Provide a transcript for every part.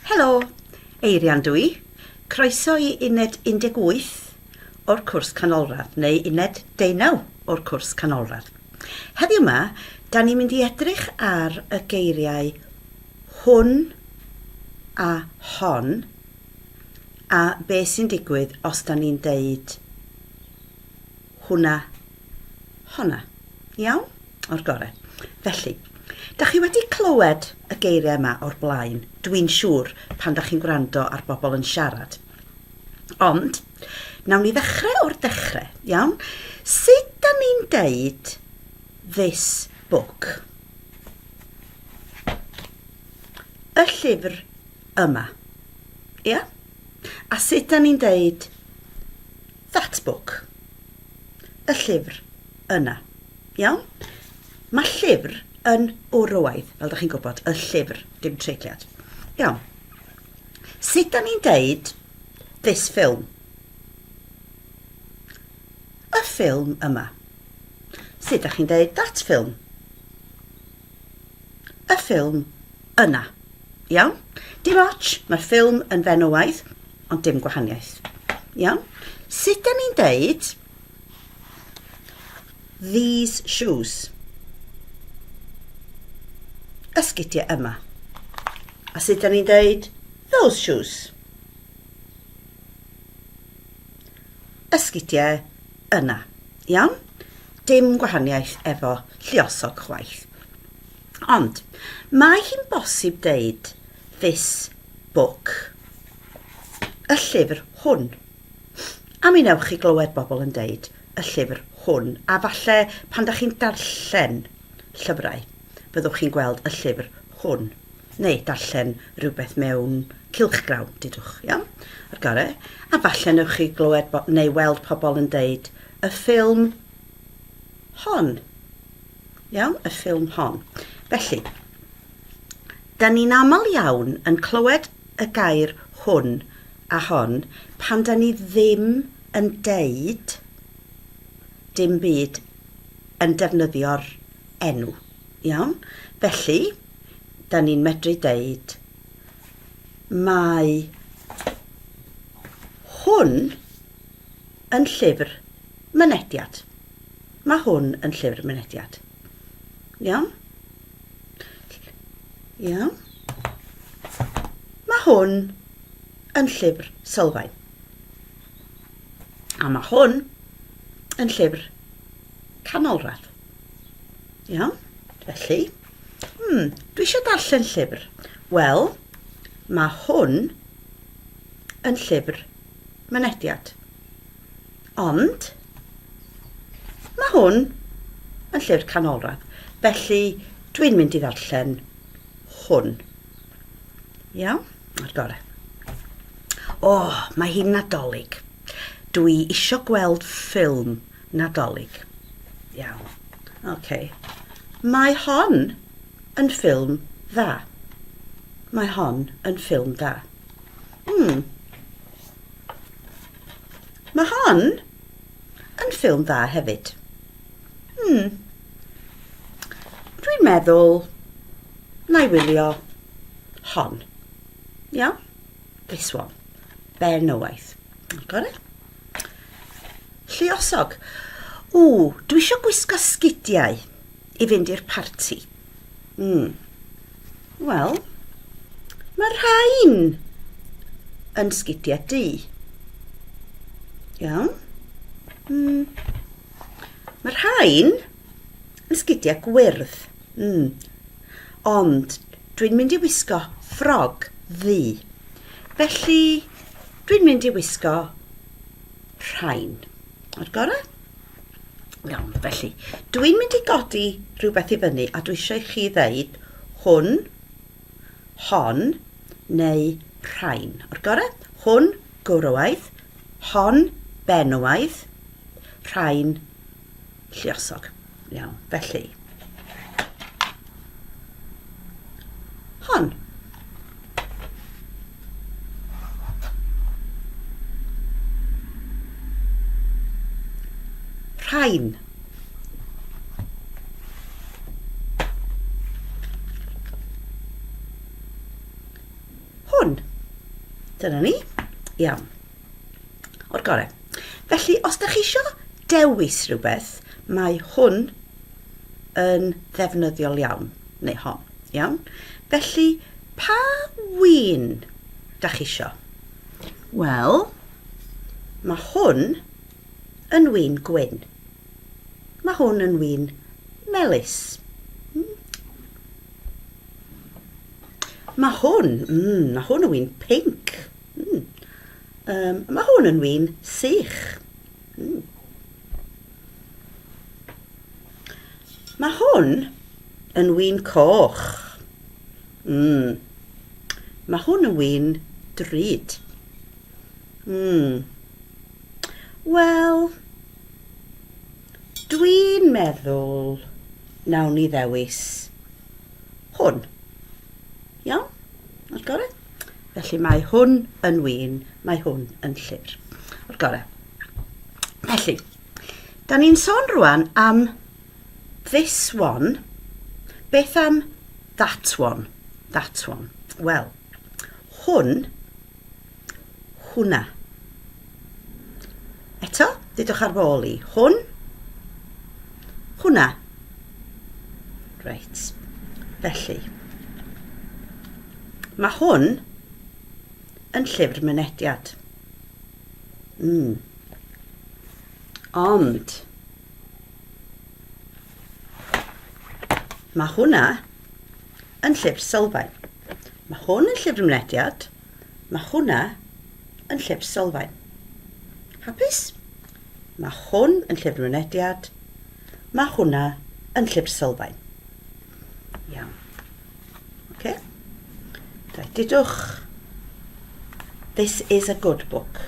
Helo, eirian dwi. Croeso I uned 18 o'r cwrs Canolradd, neu uned 19 o'r cwrs Canolradd. Heddiw yma, da ni'n mynd I edrych ar y geiriau hwn a hon, a be sy'n digwydd os da ni'n deud hwnna, honna. Iawn? O'r gorau. Felly, da chi wedi clywed y geiriau yma o'r blaen, dwi'n siŵr pan da chi'n gwrando ar bobl yn siarad. Ond, nawn ni ddechrau o'r dechrau, iawn? Sut da ni'n deud this book? Y llyfr yma, ia? A sut da ni'n deud that book? Y llyfr yna, iawn? Mae llyfr yn wrywaidd, fel da chi'n gwybod, y llyfr, dim treigliad. Iawn. Sut da ni'n deud this film? Y ffilm yma. Sut da chi'n deud that film? Y ffilm yna. Iawn? Dim ots, mae'r ffilm yn fenywaidd, ond dim gwahaniaeth. Iawn? Sut da ni'n deud these shoes? Y sgidiau yma. A sut da ni'n deud those shoes? Y sgidiau yna. Iawn? Dim gwahaniaeth efo lluosog chwaith. Ond, mae hi'n bosib deud this book. Y llyfr hwn. A mi newch chi glywed bobl yn deud y llyfr hwn. A falle pan da chi'n darllen llyfrau, byddwch chi'n gweld y llyfr hwn. Neu darllen rhywbeth mewn cylchgrawn, dydwch, iawn? O'r gorau. A falle newch chi glywed neu weld pobl yn deud y ffilm hon. Iawn? Y ffilm hon. Felly, da ni'n aml iawn yn clywed y gair hwn a hon pan da ni ddim yn deud dim byd yn defnyddio'r enw. Iawn? Felly, da ni'n medru deud mae hwn yn llyfr mynediad. Mae hwn yn llyfr mynediad. Iawn? Iawn? Mae hwn yn llyfr sylfaen. A mae hwn yn llyfr canolradd. Iawn? Felly, dwi eisiau darllen llyfr. Wel, mae hwn yn llyfr mynediad. Ond, mae hwn yn llyfr canolradd. Felly, dwi'n mynd I ddarllen hwn. Iawn? O'r gorau. O, mae hi'n nadolig. Dwi eisiau gweld ffilm nadolig. Iawn. Okay. Mae hon yn ffilm dda. Mae hon yn ffilm dda. Mae hon yn ffilm dda hefyd. Dwi'n meddwl na I wylio hon. Iawn? This one. Benywaidd. Gorau? Lluosog. Dwi eisiau gwisgo sgidiau I fynd i'r parti. Wel, mae rhain yn sgidiau du. Iawn? Mae rhain yn sgidiau gwyrdd. Ond dwi'n mynd I wisgo ffrog ddu. Felly, dwi'n mynd I wisgo rhain. O'r gorau? Iawn, felly, dwi'n mynd I godi rhywbeth I fyny a dwi eisiau chi ddeud hwn, hon, neu rhain. O'r gorau? Hwn, gwrywaidd, hon, benywaidd, rhain, lluosog. Iawn, felly. Hon. Rhain. Hwn. Dyna ni. Iawn. O'r gorau. Felly, os da chi isio dewis rhywbeth, mae hwn yn ddefnyddiol iawn, neu hon, iawn? Felly, pa win da chi isio? Wel, mae hwn yn win gwyn. Mae hwn yn win melys. Mae hwn yn win pink. Mae hwn yn win sych. Mae hwn yn win coch. Mae hwn yn win drud. Wel, dwi'n meddwl nawn ni ddewis hwn. Iawn? O'r gorau? Felly mae hwn yn win, mae hwn yn llyfr. O'r gorau. Felly, da ni'n sôn rwan am this one. Beth am that one? That one. Wel, hwn, hwnna. Eto, dydwch ar ôl i. Hwn, hwnna. Reit. Felly, mae hwn yn llyfr mynediad. Ond, mae hwnna yn llyfr sylfaen. Mae hwn yn llyfr mynediad, mae hwnna yn llyfr sylfaen. Hapus? Mae hwn yn llyfr mynediad, mae hwnna yn llyfr sylfaen. Iawn. Okay? Dydwch, this is a good book.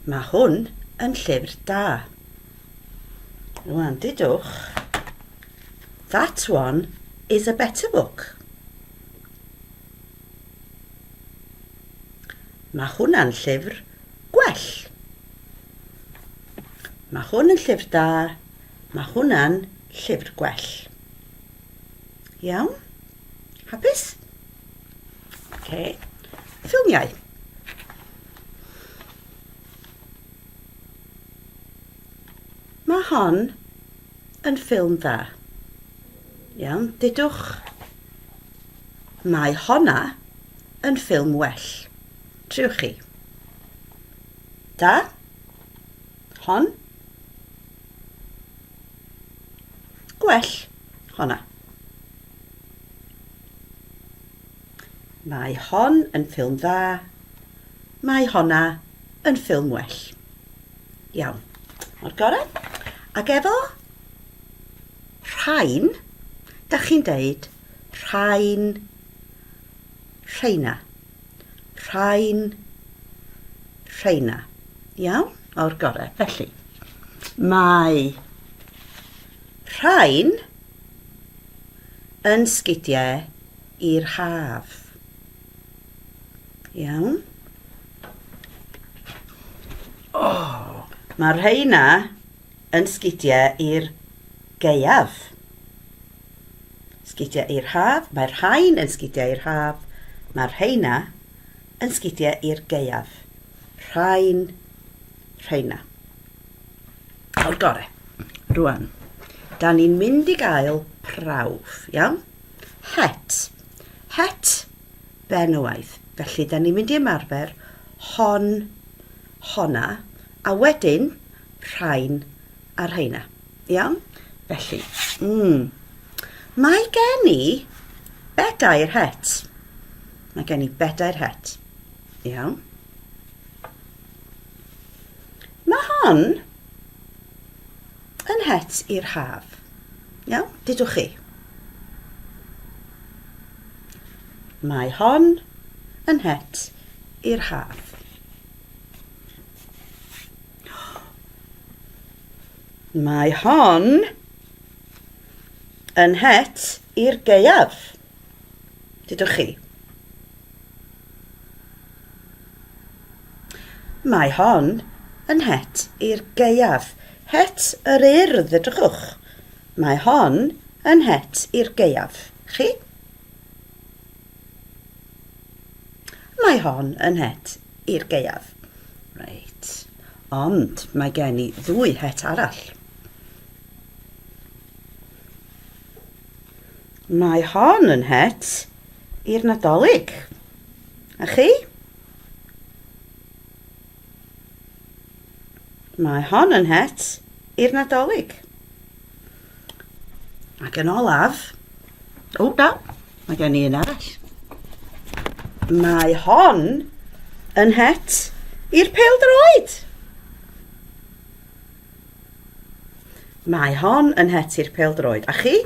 Mae hwn yn llyfr da. Rwan, dydwch, that one is a better book. Mae hwnna'n llyfr gwell. Mae hwn yn llyfr da, mae hwnna'n llyfr gwell. Iawn? Hapus? Okay. Ffilmiau. Mae hon yn ffilm dda. Iawn? Dydwch, mae honna yn ffilm well. Triwch chi. Da? Hon? Gwell, honna. Mae hon yn ffilm dda, mae honna yn ffilm well. Iawn. O'r gorau? Ac efo rhain, da chi'n deud rhain, rheina. Rhain, rheina. Iawn? O'r gorau. Felly, mae rhain yn sgidiau i'r haf. Iawn? Mae rheina yn sgidiau i'r gaeaf. Sgidiau i'r haf. Mae'r rhain yn sgidiau i'r haf. Mae'r rheina yn sgidiau i'r gaeaf. Rhain, rheina. O'r gorau. Rwan. Da ni'n mynd i gael prawf, iawn? Het. Het, benywaidd. Felly, da ni'n mynd i ymarfer hon, honna, a wedyn rhain a rheina. Iawn? Felly, mae gen i bedair het. Mae gen i bedair het. Iawn? Mae hon yn het i'r haf. Iawn? Dydwch chi. Mae hon yn het i'r haf. Mae hon yn het i'r gaeaf. Dydwch chi. Mae hon yn het i'r gaeaf. Het yr urdd, ydwchwch. Mae hon yn het i'r gaeaf. Chi? Mae hon yn het i'r gaeaf. Reit. Ond mae gen i ddwy het arall. Mae hon yn het i'r Nadolig. A chi? Mae hon yn het i'r Nadolig. Ac yn olaf... na, mae gen i un arall. Mae hon yn het i'r pêl-droed. Mae hon yn het i'r pêl-droed. A chi?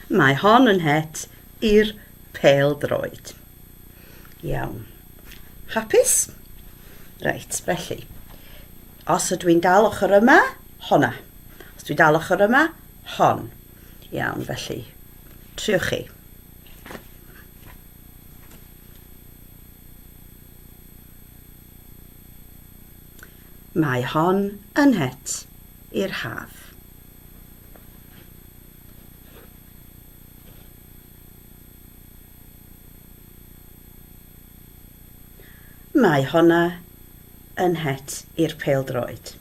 Mae hon yn het i'r pêl-droed. Iawn. Hapus? Reit, felly. Os ydw i'n dal ochr yma, honna. Os dwi'n dal ochr yma, hon. Iawn, felly. Triwch chi. Mae hon yn het i'r haf. Mae honna yn het i'r pêl-droed.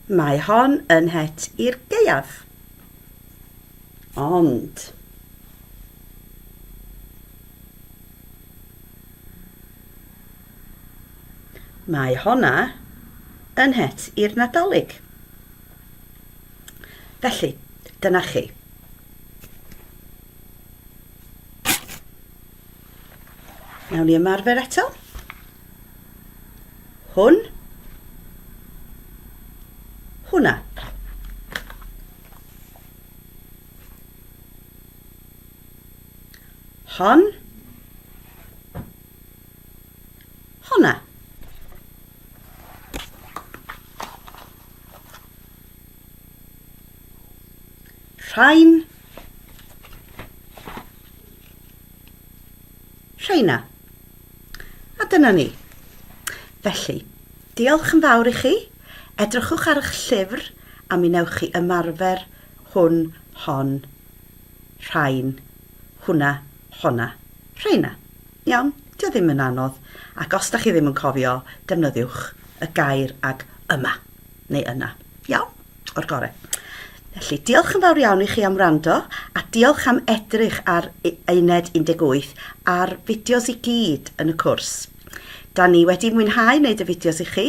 Mae hon yn het i'r gaeaf. Ond mae honna yn het i'r Nadolig. Felly, dyna chi. Nawn ni ymarfer eto. Hwn. Hwna. Hon. Honna. Rhain. Rheina. A dyna ni. Felly, diolch yn fawr i chi. Edrychwch ar eich llyfr a mi newch chi ymarfer hwn, hon, rhain, hwnna, honna, rheina. Iawn, dio ddim yn anodd. Ac os da chi ddim yn cofio, defnyddiwch y gair ag yma, neu yna. Iawn, o'r gore. Felly, diolch yn fawr iawn i chi am wrando, a diolch am edrych ar Uned 18 a'r fideos i gyd yn y cwrs. Da ni wedi mwynhau wneud y fideos i chi,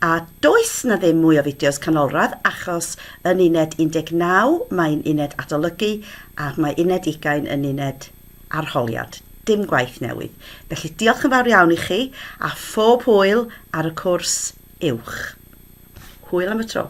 a does na ddim mwy o fideos canolradd, achos yn Uned 19 mae'n uned adolygu, a mae Uned 20 yn uned arholiad. Dim gwaith newydd. Felly, diolch yn fawr iawn i chi, a phob hwyl ar y cwrs uwch. Hwyl am y tro.